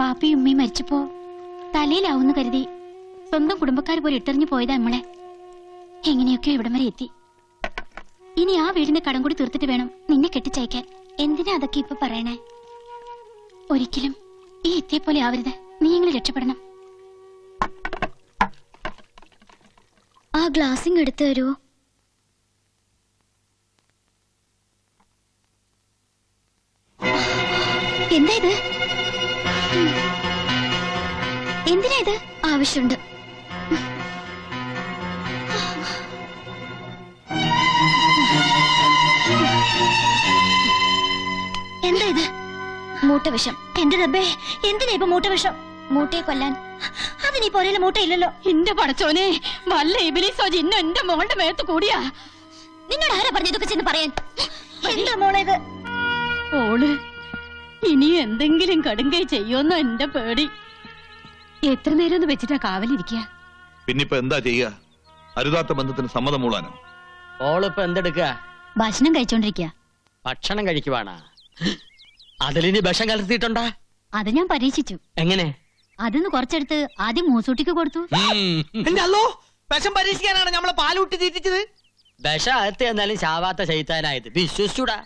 ബാപ്പയും ഉമ്മയും മരിച്ചപ്പോ തലയിലാവുന്നു കരുതി സ്വന്തം കുടുംബക്കാർ പോലെ ഇട്ടെറിഞ്ഞു പോയതാ നമ്മളെ. എങ്ങനെയൊക്കെ ഇവിടം വരെ എത്തി. ഇനി ആ വീടിന്റെ കടം കൂടി തീർത്തിട്ട് വേണം നിന്നെ കെട്ടിച്ചയക്കാൻ. എന്തിനാ അതൊക്കെ ഇപ്പൊ പറയണേ? ഒരിക്കലും ഈ എത്തിയെ പോലെ ആവരുത്. നീ എങ്ങനെ രക്ഷപ്പെടണം. ആ ഗ്ലാസിങ് എടുത്തു തരുമോ? എന്താ ഇത്? എന്തിനാ ഇത്? ആവശ്യമുണ്ട്. എന്താ ഇത്? മൂട്ടവിഷം. എന്റെ റബ്ബേ, എന്തിനാ ഇപ്പൊ മൂട്ടവിഷം? മൂട്ടയെ കൊല്ലാൻ. അതിനീ പോലെയുള്ള മൂട്ടയില്ലല്ലോ. എന്റെ പടച്ചോനെ, വല്ല ഇബിലിസോ ജിന്നോ എന്റെ മോളുടെ മേത്ത് കൂടിയാ. നിന്നോട് ആരാ പറഞ്ഞതൊക്കെ ചെന്ന് പറയാൻ? എന്താ മോളെ ഇത്? ഓള് ഇനി എന്തെങ്കിലും കടുങ്കൈ ചെയ്യുമെന്നോ എന്റെ പേടി. എത്ര നേരം ഒന്ന് വെച്ചിട്ടാ കാവലിരിക്കുക? പിന്നിപ്പോ എന്താ ചെയ്യുക? അരുതാത്ത ബന്ധത്തിന് സമ്മതം മൂളാനോ? ഓളിപ്പോ എന്തെടുക്ക? ഭക്ഷണം കഴിച്ചോണ്ടിരിക്കുക. ഭക്ഷണം കഴിക്കുവാണാ? അതിലിനി വിഷം കലർത്തിയിട്ടുണ്ടാ? അത് ഞാൻ പരീക്ഷിച്ചു. എങ്ങനെ? അതിന്ന് കുറച്ചെടുത്ത് ആദ്യം മൂസൂട്ടിക്ക് കൊടുത്തു. വിഷം പരീക്ഷിക്കാനാണ് നമ്മളെ പാലൂട്ടി തീറ്റിച്ചത്. വിഷം അകത്ത് എന്നാലും ചാവാത്ത ചെയ്താനായത് വിശ്വസിച്ചൂടാ.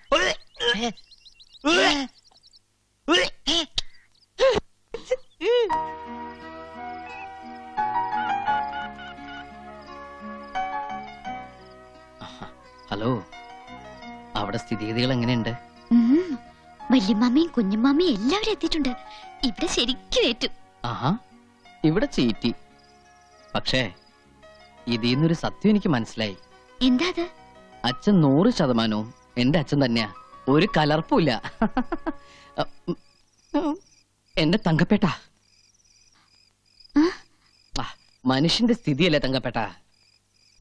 ഹലോ, അവിടെ സ്ഥിതിഗതികൾ എങ്ങനെയുണ്ട്? വല്യമ്മയും കുഞ്ഞമ്മയും എല്ലാവരും എത്തിയിട്ടുണ്ട്. ഇവിടെ ശരിക്കും ഏറ്റു. ആഹാ, ഇവിടെ ചീറ്റി. പക്ഷേ ഇതിന്നൊരു സത്യം എനിക്ക് മനസ്സിലായി. എന്താ അത്? അച്ഛൻ 100% എന്റെ അച്ഛൻ തന്നെയാ. ഒരു കലർപ്പുമില്ല. എന്റെ തങ്കപ്പേട്ട. മനുഷ്യന്റെ സ്ഥിതിയല്ലേ തങ്കപ്പേട്ട.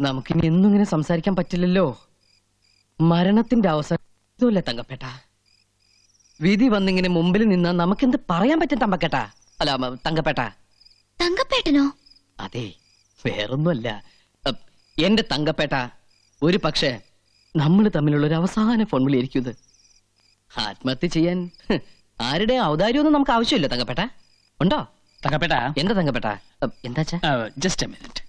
നമുക്കിനി എന്നും ഇങ്ങനെ സംസാരിക്കാൻ പറ്റില്ലല്ലോ. മരണത്തിന്റെ അവസരമല്ലേ തങ്കപ്പേട്ട. വിധി വന്നിങ്ങനെ മുമ്പിൽ നിന്നാ നമുക്കെന്ത് പറയാൻ പറ്റും തമ്പക്കേട്ട? അല്ല തങ്കപ്പേട്ട. തങ്കപ്പേട്ടനോ? അതെ, വേറൊന്നുമല്ല. എന്റെ തങ്കപ്പേട്ട, ഒരു പക്ഷേ നമ്മൾ തമ്മിലുള്ള ഒരു അവസാന ഫോൺ വിളിയായിരിക്കും ഇത്. ആത്മഹത്യ ചെയ്യാൻ ആരുടെ ഔദാര്യമൊന്നും നമുക്ക് ആവശ്യമില്ല തങ്കപ്പേട്ട. ഉണ്ടോ തങ്കപ്പേട്ട? എന്താ തങ്കപ്പേട്ട? എന്താ ജസ്റ്റ് എ മിനിറ്റ്.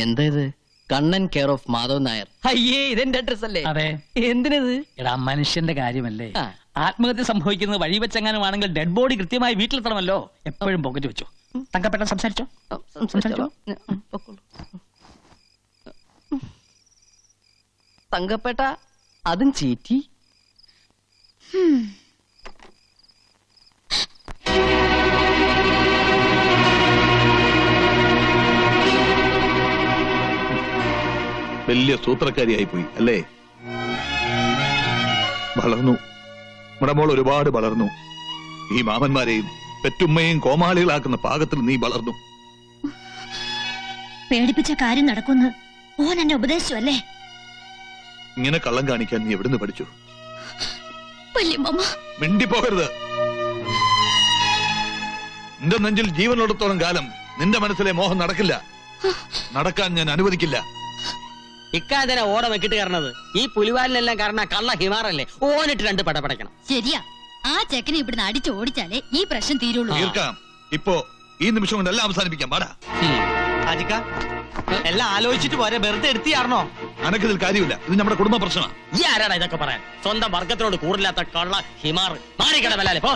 എന്താ ഇത്? Kannan care of Madhav Nair. അയ്യേ, ഇതെന്റെ അഡ്രസ് അല്ലേ? അതെ. എന്തിനത്? എടാ, മനുഷ്യന്റെ കാര്യമല്ലേ. ആത്മഹത്യ സംഭവിക്കുന്നത് വഴി വെച്ചെങ്ങാനും ആണെങ്കിൽ ഡെഡ് ബോഡി കൃത്യമായി വീട്ടിലെത്തണമല്ലോ. എപ്പോഴും പോക്കറ്റ് വെച്ചു. തങ്കപ്പേട്ട സംസാരിച്ചോ? തങ്കപ്പേട്ട, അതും ചീറ്റി. വലിയ സൂത്രക്കാരിയായി പോയി അല്ലേ? വളർന്നു, നമ്മുടെ മോൾ ഒരുപാട് വളർന്നു. ഈ മാമന്മാരെയും പെറ്റുമ്മയും കോമാളികളാക്കുന്ന പാകത്തിൽ നീ വളർന്നു. പേടിപ്പിച്ച കാര്യം നടക്കുന്നു. ഓൻ എന്നെ ഉപദേശിച്ചു അല്ലേ? ഇങ്ങനെ കള്ളം കാണിക്കാൻ നീ എവിടുന്ന് പഠിച്ചു? മിണ്ടിപ്പോകരുത്. നിന്റെ നെഞ്ചിൽ ജീവനുള്ളിടത്തോളം കാലം നിന്റെ മനസ്സിലെ മോഹം നടക്കില്ല. നടക്കാൻ ഞാൻ അനുവദിക്കില്ല. ഇക്കാര്യത്തിനാ ഓടം വെക്കിട്ട് കയറണത്. ഈ പുലിവാലിനെല്ലാം കാരണം കള്ള ഹിമാറല്ലേ. ഓനിട്ട് 2 പടപടയ്ക്കണം. ശരിയാ. ആ ചെക്കനെ ഇവിടുന്ന് അടിച്ചു ഓടിച്ചാലേ ഈ പ്രശ്നം തീരുള്ളൂ. തീർക്കാം. ഇപ്പോ ഈ നിമിഷം കൊണ്ട് എല്ലാം അവസാനിപ്പിക്കാം. പാടാ എല്ലാം ആലോചിച്ചിട്ട് പോരെ, വെറുതെ എടുത്തിയാർന്നോ? അനക്കിതിൽ കാര്യമില്ല. ഇത് നമ്മുടെ കുടുംബ പ്രശ്നമാണ്. ഈ ആരാടാ ഇതൊക്കെ പറയാൻ? സ്വന്തം വർഗത്തിനോട് കൂറില്ലാത്ത കള്ള ഹിമാർ. മാറിക്കട വല്ലാലെ പോ.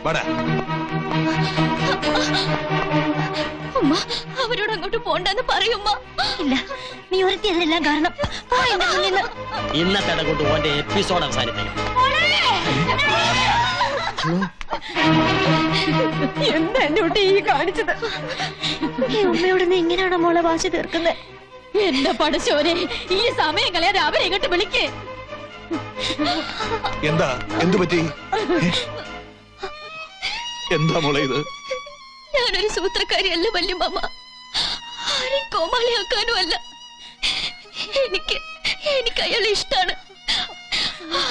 പാടാ. ഉമ്മ, അവരോട് അങ്ങോട്ട് പോണ്ടെന്ന് പറയുമ്മ. ഇല്ല, നീ ഒരുത്തി അതിനെല്ലാം കാരണം. ഇന്നത്തെ കൊണ്ട് ഓന്റെ എപ്പിസോഡ് അവസാനിപ്പിക്കണം. എന്താ എന്നോട്ട് ഈ കാണിച്ചത്? ഈ ഉമ്മയോട് നീ എങ്ങനെയാണോ മോളെ വാശി തീർക്കുന്നത്? എന്റെ പടശോനെ, ഈ സമയം കളയാതെ അവരെ ഇങ്ങോട്ട് വിളിക്കേ. എന്താ? എന്തു പറ്റി? എന്താ മോളെ ഇത്? ഞാനൊരു സൂത്രക്കാരിയല്ല വല്യമ്മ. ആരെയും കോമാളിയാക്കാനും അല്ല. എനിക്ക് അയാളെ ഇഷ്ടാണ്.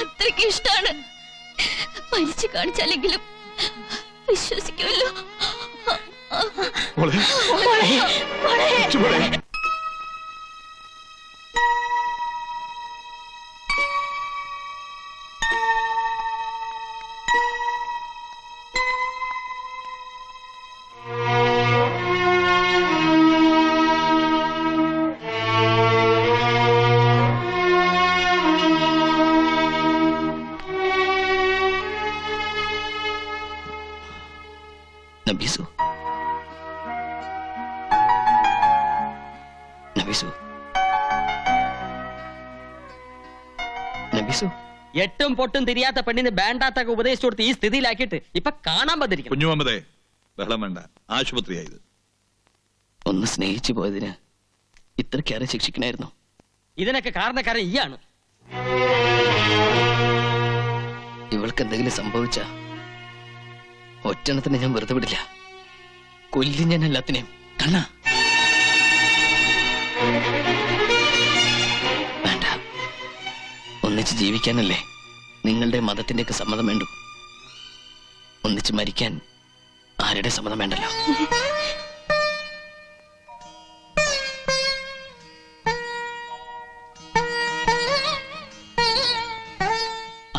അത്രയ്ക്ക് ഇഷ്ടാണ്. മരിച്ചു കാണിച്ചാലെങ്കിലും വിശ്വസിക്കുമല്ലോ. നബീസു, നബീസു, നബീസു. എട്ടും പൊട്ടും തിരിയാത്ത പെണ്ണിന് വേണ്ടാത്തൊക്കെ ഉപദേശിച്ചു കൊടുത്ത് ഈ സ്ഥിതിയിലാക്കിയിട്ട് ഇപ്പൊ കാണാൻ പറ്റിരിക്കുന്നു. കുഞ്ഞുമമ്മദേ, ബഹളം വേണ്ട. ആശുപത്രിയായത്. ഒന്ന് സ്നേഹിച്ചു പോയതിന് ഇത്രക്കേറെ ശിക്ഷിക്കണായിരുന്നു. ഇതിനൊക്കെ കാരണക്കാരൻ ഈയാണ്. ഇവൾക്ക് എന്തെങ്കിലും സംഭവിച്ച ഒറ്റണത്തിന് ഞാൻ വെറുതെ വിടില്ല. കൊല്ലി ഞാൻ എല്ലാത്തിനെയും. കണ്ണാ, വേണ്ട, ഒന്നിച്ച് ജീവിക്കാനല്ലേ നിങ്ങളുടെ മതത്തിന്റെയൊക്കെ സമ്മതം വേണ്ടു. ഒന്നിച്ച് മരിക്കാൻ ആരുടെ സമ്മതം വേണ്ടല്ലോ.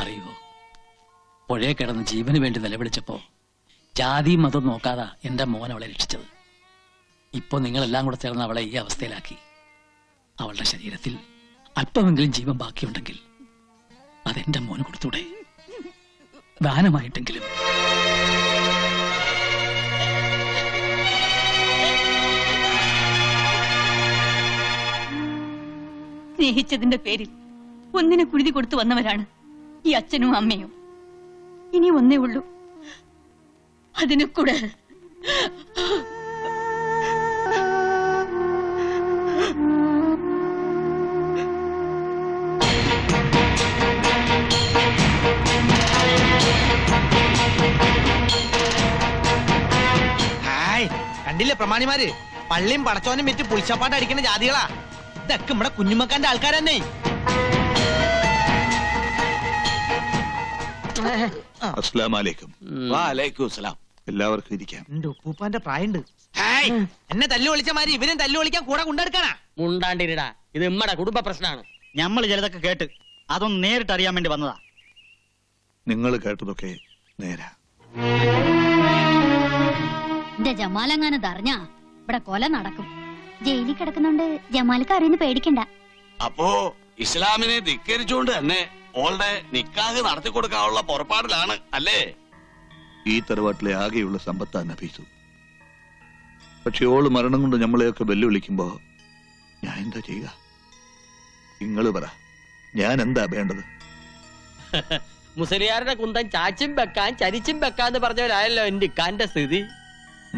അറിയോ, പുഴയെ കിടന്ന് ജീവന് വേണ്ടി നിലവിളിച്ചപ്പോ ജാതിയും മതം നോക്കാതെ എന്റെ മോൻ അവളെ രക്ഷിച്ചത്. ഇപ്പൊ നിങ്ങളെല്ലാം കൂടെ ചേർന്ന് അവളെ ഈ അവസ്ഥയിലാക്കി. അവളുടെ ശരീരത്തിൽ അല്പമെങ്കിലും ജീവൻ ബാക്കിയുണ്ടെങ്കിൽ അതെന്റെ മോന് കൊടുത്തൂടെ? ദാനമായിട്ടെങ്കിലും. സ്നേഹിച്ചതിന്റെ പേരിൽ ഒന്നിനെ കുരുതി കൊടുത്തു വന്നവരാണ് ഈ അച്ഛനും അമ്മയും. ഇനി ഒന്നേ ഉള്ളൂ, അതിനെ കൂടെ. ഹായ്, കണ്ടില്ലേ പ്രമാണിമാര്? പള്ളിയും പടച്ചോനും വിറ്റ് പുളിച്ചപ്പാട്ട് അടിക്കുന്ന ജാതികളാ. ഇതൊക്കെ നമ്മുടെ കുഞ്ഞുമക്കാന്റെ ആൾക്കാരെന്നെ. അസ്സലാമലൈക്കും. എല്ലാവർക്കും ഇരിക്കാം. എന്റെ ഉപ്പൂപ്പാന്റെ പ്രായണ്ട്. ഹായ്, എന്നെ തല്ലു വിളിച്ച മാതിരി ഇവരും തല്ലു വിളിക്കാൻ കൂടെ കൊണ്ടെടുക്കാനാ. മുണ്ടാണ്ടിരിടാ, ഇത് നമ്മടെ കുടുംബ പ്രശ്നമാണ്. ഞമ്മള് ചിലതൊക്കെ കേട്ട് അതൊന്ന് നേരിട്ട് അറിയാൻ വേണ്ടി വന്നതാ. നിങ്ങൾ കേട്ടതൊക്കെ നേരാ. എന്റെ ജമാലങ്ങാനത് അറിഞ്ഞാ ഇവിടെ കൊല നടക്കും. ജയിലിൽ കിടക്കുന്നുണ്ട് ജമാലിക്ക് അറിയുന്ന പേടിക്കണ്ട. അപ്പോ ഇസ്ലാമിനെ ധിക്കരിച്ചുകൊണ്ട് തന്നെ ഓളുടെ നിക്കാഹ് നടത്തി കൊടുക്കാനുള്ള പുറപ്പാടിലാണ് അല്ലേ? ഈ തറവാട്ടിലെ ആകെയുള്ള സമ്പത്താ നഫീസു. പക്ഷെ ഓള് മരണം കൊണ്ട് നമ്മളെയൊക്കെ വെല്ലുവിളിക്കുമ്പോ ഞാൻ എന്താ ചെയ്യുക? നിങ്ങള് പറ, ഞാൻ എന്താ വേണ്ടത്? മുസ്ലിയാരുടെ കുന്തം ചാച്ചും വെക്കാൻ ചരിച്ചും വെക്കാന്ന് പറഞ്ഞവരായല്ലോ എന്റെ ഇക്കാന്റെ സ്ഥിതി.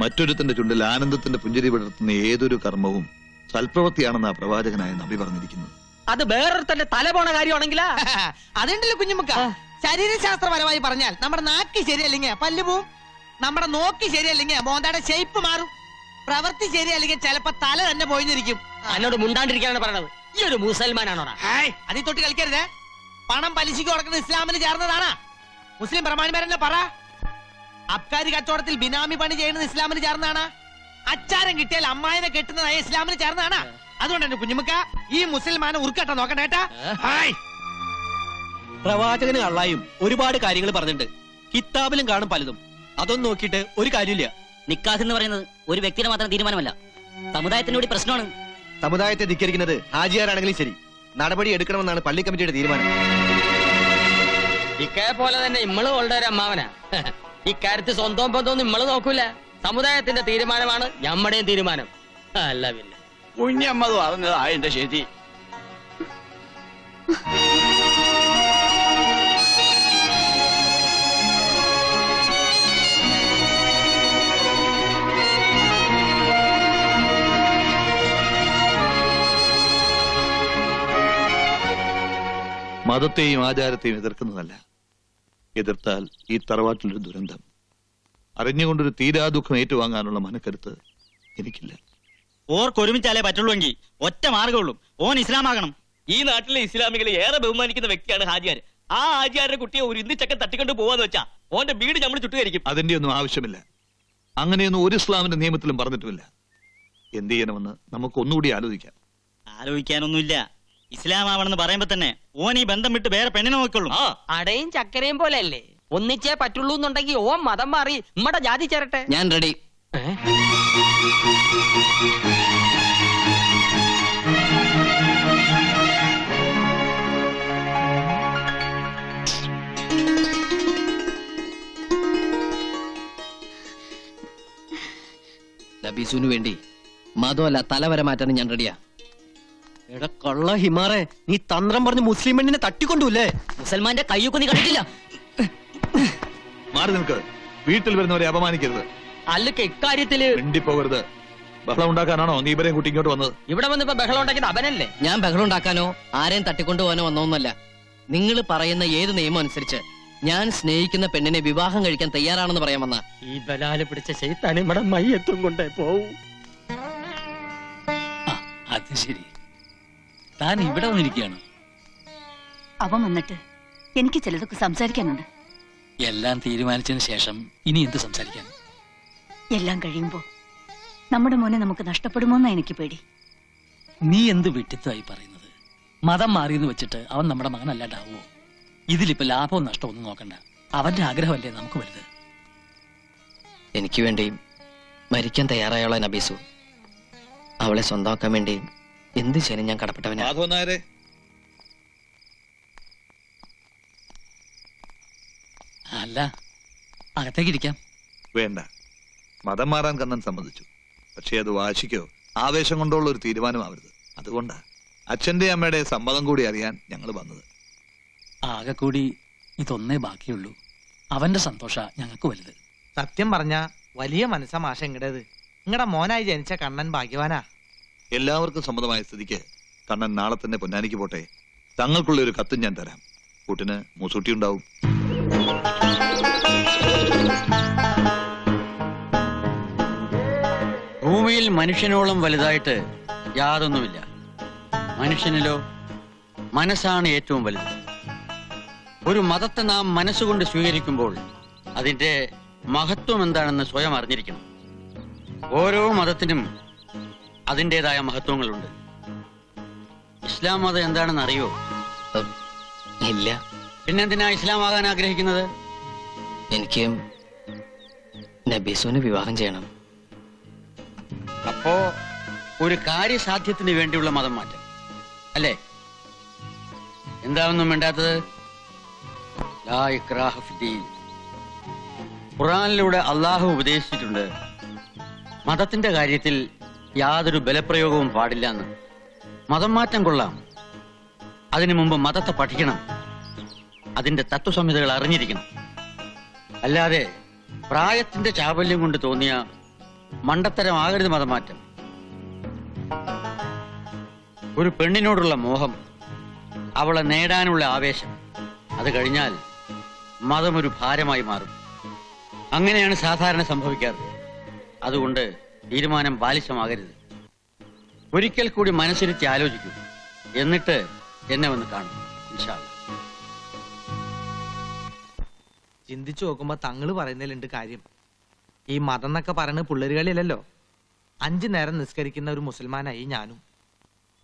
മറ്റൊരുത്തന്റെ ചുണ്ടിൽ ആനന്ദത്തിന്റെ പുഞ്ചിരി വിടർത്തുന്ന ഏതൊരു കർമ്മവും സൽപ്രവൃത്തിയാണെന്ന് ആ പ്രവാചകനായ നബി പറഞ്ഞിരിക്കുന്നത്. അത് വേറൊരുത്തന്റെ തല പോണ കാര്യമാണെങ്കിലാ. അതുണ്ടല്ലോ കുഞ്ഞുമക്ക. ശരീരശാസ്ത്രപരമായി പറഞ്ഞാൽ നമ്മുടെ നാക്ക് ശരിയല്ലെങ്കിൽ പല്ല് പോവും, നമ്മുടെ നോക്കി ശരിയല്ലെങ്കിൽ മോന്തയുടെ ഷേപ്പ് മാറും, പ്രവൃത്തി ശരിയല്ലെങ്കിൽ ചിലപ്പോ തല തന്നെ പോയിരിക്കും. എന്നോട് മുണ്ടാണ്ടിരിക്കാനാണ് പറയണത്. ഈ ഒരു മുസൽമാനാണോടാ? അതിൽ തൊട്ട് കളിക്കരുത്. പണം പലിശക്ക് കൊടുക്കുന്നത് ഇസ്ലാമിന് ചേർന്നതാണ്. മുസ്ലിം പ്രമാണിമാരെന്നെ പറ. അബ്കാരി കച്ചവടത്തിൽ ബിനാമി പണി ചെയ്യുന്നത് ഇസ്ലാമിന് ചേർന്നതാണ്. അച്ചാരം കിട്ടിയാൽ അമ്മായിനെ കെട്ടുന്നത് ഇസ്ലാമിന് ചേർന്നതാണ്. അതുകൊണ്ട് എന്റെ കുഞ്ഞുമക്ക, ഈ മുസൽമാനെ ഉരുക്കട്ട നോക്കണ്ടേട്ടാ. പ്രവാചകന് അള്ളായും ഒരുപാട് കാര്യങ്ങൾ പറഞ്ഞിട്ടുണ്ട്. കിതാബിലും കാണും പലതും. അതൊന്നും നോക്കിയിട്ട് ഒരു കാര്യമില്ല. നിക്കാഹ് എന്ന് പറയുന്നത് ഒരു വ്യക്തിയുടെ മാത്രം തീരുമാനമല്ല, സമുദായത്തിന്റെ കൂടി പ്രശ്നമാണ്. സമുദായത്തെ ധിക്കരിക്കുന്നത് ഹാജിയാരാണെങ്കിലും ശരി, നടപടി എടുക്കണമെന്നാണ് പള്ളി കമ്മിറ്റിയുടെ തീരുമാനം. ഇക്കയെ പോലെ തന്നെ ഇമ്മള് ഓളുടെ ഒരു അമ്മാവനാ. ഇക്കാര്യത്തിൽ സ്വന്തം ബന്ധമൊന്നും ഇമ്മള് നോക്കൂല. സമുദായത്തിന്റെ തീരുമാനമാണ് ഞമ്മടെയും തീരുമാനം. അല്ല പിന്നെ കുഞ്ഞമ്മത് പറഞ്ഞതാ എന്റെ ശരി. മതത്തെയും ആചാരത്തെയും എതിർക്കുന്നതല്ല. എതിർത്താൽ ഈ തറവാട്ടിലൊരു ദുരന്തം. അറിഞ്ഞുകൊണ്ടൊരു തീരാ ദുഃഖം ഏറ്റുവാങ്ങാനുള്ള മനക്കരുത്ത് എനിക്കില്ല. ഓർക്കൊരുമിച്ചാലേ പറ്റുള്ളൂവെങ്കിൽ ഒറ്റ മാർഗമുള്ളൂ, ഓൻ ഇസ്ലാമാകണം. ഈ നാട്ടിലെ ഇസ്ലാമികളെ ഏറെ ബഹുമാനിക്കുന്ന വ്യക്തിയാണ് ഹാജിയാർ. ആ ഹാജിയാരുടെ കുട്ടിയെ ഒരു ഇന്ത്യച്ചക്കൻ തട്ടിക്കൊണ്ട് പോവാന്ന് വെച്ചാ ഓന്റെ വീട് നമ്മൾ ചുട്ടുകരിക്കും. അതിന്റെ ഒന്നും ആവശ്യമില്ല. അങ്ങനെയൊന്നും ഒരു ഇസ്ലാമിന്റെ നിയമത്തിലും പറഞ്ഞിട്ടുമില്ല. എന്ത് ചെയ്യണമെന്ന് നമുക്ക് ഒന്നുകൂടി ആലോചിക്കാം. ആലോചിക്കാനൊന്നുമില്ല. ഇസ്ലാം ആവണമെന്ന് പറയുമ്പോ തന്നെ ഓൻ ഈ ബന്ധം വിട്ട് വേറെ പെണ്ണിനെ നോക്കുള്ളൂ. അടയും ചക്കരയും പോലെ അല്ലേ? ഒന്നിച്ചേ പറ്റുള്ളൂ എന്നുണ്ടെങ്കിൽ ഓൻ മതം മാറി നമ്മടെ ജാതി ചേരട്ടെ. ഞാൻ റെഡി. നബീസുവിന് വേണ്ടി മതമല്ല തലവരെ മാറ്റാൻ ഞാൻ റെഡിയാ. എടാ കള്ള ഹിമാറെ, നീ തന്ത്രം പറഞ്ഞ് മുസ്ലിം പെണ്ണിനെ തട്ടിക്കൊണ്ടുല്ലേ? മുസൽമാന്റെ കയ്യൊക്കെ നീ കണ്ടിട്ടില്ല. മാറി നിൽക്ക്. വീട്ടിൽ വരുന്നവരെ അപമാനിക്കരുത്. അല്ലൊക്കെ ഇക്കാര്യത്തില് മിണ്ടിപ്പോകരുത്. ബഹളം ഉണ്ടാക്കാനാണോ നീ ഇവരെയും കുട്ടി ഇങ്ങോട്ട് വന്നത്? ഇവിടെ വന്നിപ്പോ ബഹളം ഉണ്ടാക്കിയത് അവനല്ലേ? ഞാൻ ബഹളം ഉണ്ടാക്കാനോ ആരെയും തട്ടിക്കൊണ്ടുപോകാനോ വന്നോന്നല്ല. നിങ്ങൾ പറയുന്ന ഏത് നിയമം അനുസരിച്ച് ഞാൻ സ്നേഹിക്കുന്ന പെണ്ണിനെ വിവാഹം കഴിക്കാൻ തയ്യാറാണെന്ന് പറയാൻ വന്ന. ഈ ബലാല് പിടിച്ച ശൈത്താൻ ഇവിടെ മയ്യത്തും കൊണ്ടേ പോവും. അത് ശരി, താൻ ഇവിടെ വന്നിരിക്കുകയാണ്. അവൻ വന്നിട്ട് എനിക്ക് ചിലതൊക്കെ സംസാരിക്കാനുണ്ട്. എല്ലാം തീരുമാനിച്ചതിന് ശേഷം ഇനി എന്ത് സംസാരിക്കാൻ? എല്ലാം കഴിയുമ്പോ നമ്മുടെ മോനെ നമുക്ക് നഷ്ടപ്പെടുമോന്നാ എനിക്ക് പേടി. നീ എന്ത് വിട്ടിത്തമായി പറയുന്നത്? മതം മാറിയെന്ന് വെച്ചിട്ട് അവൻ നമ്മുടെ മകനല്ലാണ്ടാവോ? ഇതിലിപ്പോ ലാഭവും നഷ്ടവും ഒന്നും നോക്കണ്ട. അവന്റെ ആഗ്രഹമല്ലേ നമുക്ക് വലുത്. എനിക്ക് വേണ്ടി മരിക്കാൻ തയ്യാറായുള്ള നബീസു. അവളെ സ്വന്തമാക്കാൻ വേണ്ടി എന്ത് ചെയ്യാനും ഞാൻ കടപ്പെട്ടവനാ. മാധവൻ നായരെ, അല്ല, അകത്തേക്ക് ഇരിക്കാം. വേണ്ട. മതം മാറാൻ കണ്ണൻ സമ്മതിച്ചു. പക്ഷേ അത് വാശിക്കോ ആവേശം കൊണ്ടുള്ള ഒരു തീരുമാനമാവരുത്. അതുകൊണ്ടാ അച്ഛന്റെ അമ്മയുടെ സമ്മതം കൂടി അറിയാൻ ഞങ്ങൾ വന്നത്. ആകെ കൂടി ഇതൊന്നേ ബാക്കിയുള്ളൂ. അവന്റെ സന്തോഷ ഞങ്ങൾക്ക് വലുത്. സത്യം പറഞ്ഞ വലിയ മനസ്സാ മാഷ ഇങ്ങടേത്. ഇങ്ങടെ മോനായി ജനിച്ച കണ്ണൻ ഭാഗ്യവാനാ. എല്ലാവർക്കും സമ്മതമായ സ്ഥിതിക്ക് കണ്ണൻ നാളെ തന്നെ പൊന്നാനിക്ക് പോട്ടെ. തങ്ങൾക്കുള്ള ഒരു കത്തും ഞാൻ തരാം. കൂട്ടിന് മൂസൂട്ടി ഉണ്ടാവും. ഭൂമിയിൽ മനുഷ്യനോളം വലുതായിട്ട് യാതൊന്നുമില്ല. മനുഷ്യനിലോ മനസ്സാണ് ഏറ്റവും വലുത്. ഒരു മതത്തെ നാം മനസ്സുകൊണ്ട് സ്വീകരിക്കുമ്പോൾ അതിന്റെ മഹത്വം എന്താണെന്ന് സ്വയം അറിഞ്ഞിരിക്കണം. ഓരോ മതത്തിനും അതിൻ്റെതായ മഹത്വങ്ങളുണ്ട്. ഇസ്ലാം മതം എന്താണെന്ന് അറിയോ? ഇല്ല. പിന്നെന്തിനാ ഇസ്ലാം ആകാൻ ആഗ്രഹിക്കുന്നത്? എനിക്ക് നബീസുവിനെ വിവാഹം ചെയ്യണം. അപ്പോ ഒരു കാര്യസാധ്യത്തിന് വേണ്ടിയുള്ള മതം മാറ്റം അല്ലേ? എന്താണെന്നും വേണ്ടാത്തത്? ലാ ഇക്രാഹ ഫിദ്ദീൻ. ഖുർആനിലൂടെ അള്ളാഹു ഉപദേശിച്ചിട്ടുണ്ട്, മതത്തിന്റെ കാര്യത്തിൽ യാതൊരു ബലപ്രയോഗവും പാടില്ല എന്ന്. മതം മാറ്റം കൊള്ളാം, അതിനു മുമ്പ് മതത്തെ പഠിക്കണം, അതിന്റെ തത്വസംഹിതകൾ അറിഞ്ഞിരിക്കണം. അല്ലാതെ പ്രായത്തിന്റെ ചാബല്യം കൊണ്ട് തോന്നിയ മണ്ടത്തരമാകരുത് മതമാറ്റം. ഒരു പെണ്ണിനോടുള്ള മോഹം, അവളെ നേടാനുള്ള ആവേശം, അത് കഴിഞ്ഞാൽ മതം ഒരു ഭാരമായി മാറും. അങ്ങനെയാണ് സാധാരണ സംഭവിക്കാറ്. അതുകൊണ്ട് തീരുമാനം ബാലിശമാകരുത്. ഒരിക്കൽ കൂടി മനസ്സിരുത്തി ആലോചിക്കൂ. എന്നിട്ട് എന്നെ വന്ന് കാണും. ഇൻഷാ അല്ലാഹ്. ചിന്തിച്ചു നോക്കുമ്പോ തങ്ങള് പറയുന്നതിലുണ്ട് കാര്യം. ഈ മതം എന്നൊക്കെ പറയുന്നത് പിള്ളേരുകളിലല്ലോ. 5 നേരം നിസ്കരിക്കുന്ന ഒരു മുസൽമാനായി ഞാനും.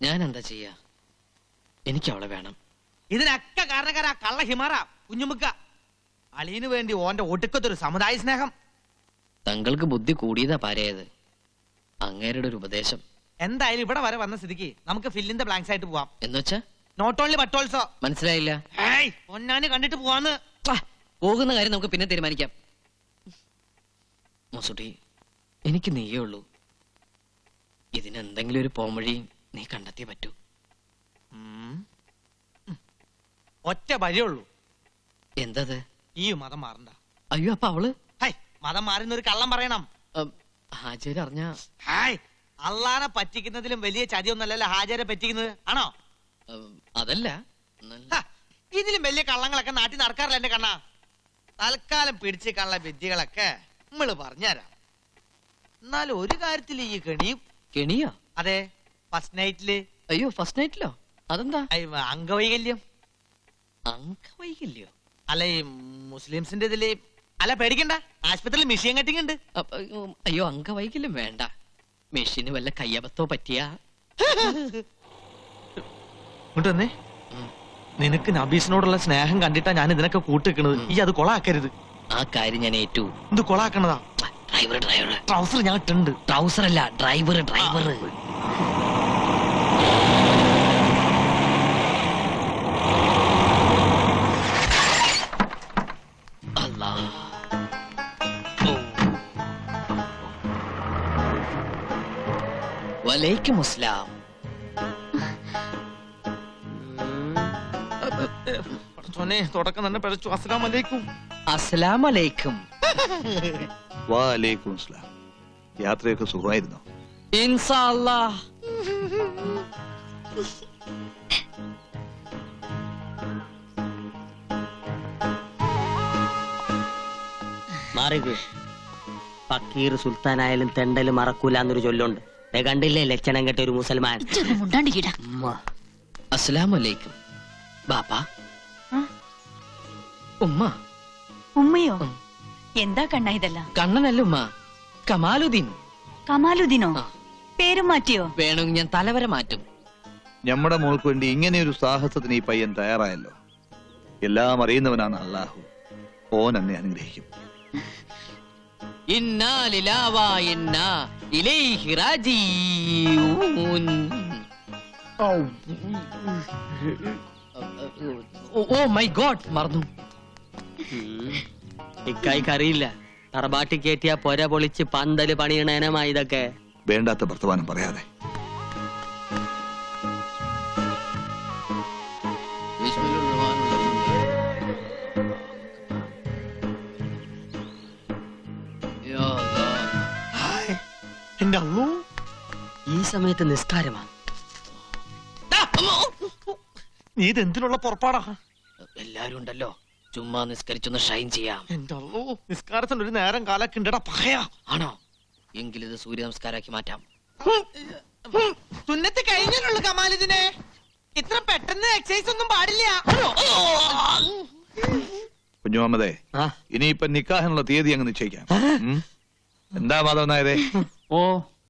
ഞാൻ എന്താ ചെയ്യാ? എനിക്ക് അവളെ വേണം. ഇതിനൊക്കെ കാരണക്കാരാ കള്ള ഹിമാറ കുഞ്ഞുമുക്ക. അളിയന് വേണ്ടി ഓന്റെ ഒടുക്കത്തൊരു സമുദായ സ്നേഹം. തങ്ങൾക്ക് ബുദ്ധി കൂടിയതാ പാരയത്. അങ്ങേരുടെ ഒരു ഉപദേശം. എന്തായാലും ഇവിടെ വരെ വന്ന സ്ഥിതിക്ക് നമുക്ക് ഫില്ലിൻ ദ ബ്ലാങ്ക്സ് ആയിട്ട് പോവാം. എന്നുവെച്ചാ നോട്ട് ഓൺലി ബട്ട് ഓൾസോ. മനസ്സിലായില്ല. പൊന്നാന് കണ്ടിട്ട് പോവാന്ന്. പോകുന്ന കാര്യം നമുക്ക് പിന്നെ തീരുമാനിക്കാം. മുസുട്ടി, എനിക്ക് നീയേ ഉള്ളൂ. ഇതിനെന്തെങ്കിലും ഒരു പോംവഴി നീ കണ്ടെത്തിയേ പറ്റൂ. ഒറ്റ വഴിയുള്ളൂ. എന്തത്? ഈ മതം മാറണ്ട. അയ്യോ, അപ്പൊ അവള് മതം മാറുന്ന ഒരു കള്ളം പറയണം. ഹാജര് അറിഞ്ഞ അള്ളാനെ പറ്റിക്കുന്നതിലും വലിയ ചതിയൊന്നല്ലല്ലോ ഹാജരെ പറ്റിക്കുന്നത്, ആണോ? അതല്ല, ഇതിലും വലിയ കള്ളങ്ങളൊക്കെ നാട്ടിൽ നടക്കാറില്ല എന്റെ കണ്ണാ. തൽക്കാലം പിടിച്ച് കള്ള വിദ്യകളൊക്കെ നമ്മള് പറഞ്ഞുതരാം. എന്നാലും ഒരു കാര്യത്തിൽ ഈ കെണിയും. കെണിയോ? അതെ, ഫസ്റ്റ് നൈറ്റില്. അയ്യോ, ഫസ്റ്റ് നൈറ്റിലോ? അതെന്താ? അംഗവൈകല്യം. അംഗവൈകല്യോ? അല്ല, ഈ മുസ്ലിംസിന്റെ ഇതില്. അല്ല, പേടിക്കണ്ട, ആശുപത്രിയിൽ മിഷീൻ കട്ടിങ് ഉണ്ട്. അയ്യോ, അംഗവൈകല്യം വേണ്ട. മെഷീന് വല്ല കയ്യബത്തോ പറ്റിയാ. ഇങ്ങോട്ട് വന്നേ. നിനക്ക് നബീസിനോടുള്ള സ്നേഹം കണ്ടിട്ടാ ഞാൻ ഇതിനൊക്കെ കൂട്ടിക്കണത്. ഈ അത് കൊളാക്കരുത്. ആ കാര്യം ഞാൻ ഏറ്റു. ഇത് കൊളാക്കണതാ. ഡ്രൈവർ ട്രൗസർ ഞാൻ ഇട്ടുണ്ട്. ട്രൗസർ അല്ല, ഡ്രൈവർ. വലൈക്കും അസ്സലാം. പടച്ചോനെ തുടക്കം തന്നെ പിഴച്ചു. അസ്സലാം വലൈക്കും. അസ്സലാം അലൈക്കും. വാലേക്കും അസ്സലാം. യാത്രയൊക്കെ സുഖമായിരുന്നോ? ഇൻഷാ അല്ലാഹ്. മാറിക്ക്. ഫക്കീർ സുൽത്താനായാലും തെണ്ടല് മറക്കൂല എന്നൊരു ചൊല്ലുണ്ട്. കണ്ടില്ലേ ലക്ഷണം കെട്ട ഒരു മുസൽമാൻ. മുണ്ടാണ്ടിക്കിട. അസ്സലാം അലൈക്കും. ബാപ്പാ. ഉമ്മ. ഉമ്മയോ? എന്താ കണ്ണ ഇതല്ല? കണ്ണനല്ല ഉമ്മ, കമാലുദ്ദീൻ. കമാലുദ്ദീനോ? ആ. പേരും മാറ്റിയോ? വേണമെങ്കിൽ ഞാൻ തലവര മാറ്റും. നമ്മുടെ മോൾക്ക് വേണ്ടി ഇങ്ങനെ ഒരു സാഹസത്തിന് ഈ പയ്യൻ തയ്യാറായല്ലോ. എല്ലാം അറിയുന്നവനാണ് അള്ളാഹു. ഓൻ എന്നെ അനുഗ്രഹിക്കും. ഇന്നാ ലില്ലാഹി വ ഇന്നാ ഇലൈഹി റാജിഊൻ. ഓ മൈ ഗോഡ്, മറന്നു. ഇക്കായിക്ക് അറിയില്ല. തറബാട്ടി കയറ്റിയ പൊര പൊളിച്ച് പന്തല് പണിയണേനമാ ഇതൊക്കെ. വേണ്ടാത്ത വർത്തമാനം പറയാതെ. എന്റെ അള്ളൂ, ഈ സമയത്ത് നിസ്കാരമാ. നീ ഇതെന്തിനുള്ള പുറപ്പാടാ? എല്ലാരും ഉണ്ടല്ലോ, ചുമ്മാ നിസ്കരിച്ചൊന്ന് ഷൈൻ ചെയ്യാം. എന്റെ അള്ളൂ, നിസ്കാരത്തിന് ഒരു നേരം കാലൊക്കെ ഉണ്ടടാ പകയാ. ആണോ? എങ്കിലിത് സൂര്യ നമസ്കാരാക്കി മാറ്റാം. സുന്നത്ത് കഴിഞ്ഞല്ലോ കമാലിതിനെ. ഇത്ര പെട്ടെന്ന് എക്സസൈസ് ഒന്നും പാടില്ല. കുഞ്ഞുമുഹമ്മദേ, ആ, ഇനിയിപ്പൊ നിക്കാഹിനുള്ള തീയതി അങ്ങ് നിശ്ചയിക്കാം. എന്താ മാധവൻ നായരെ? ഓ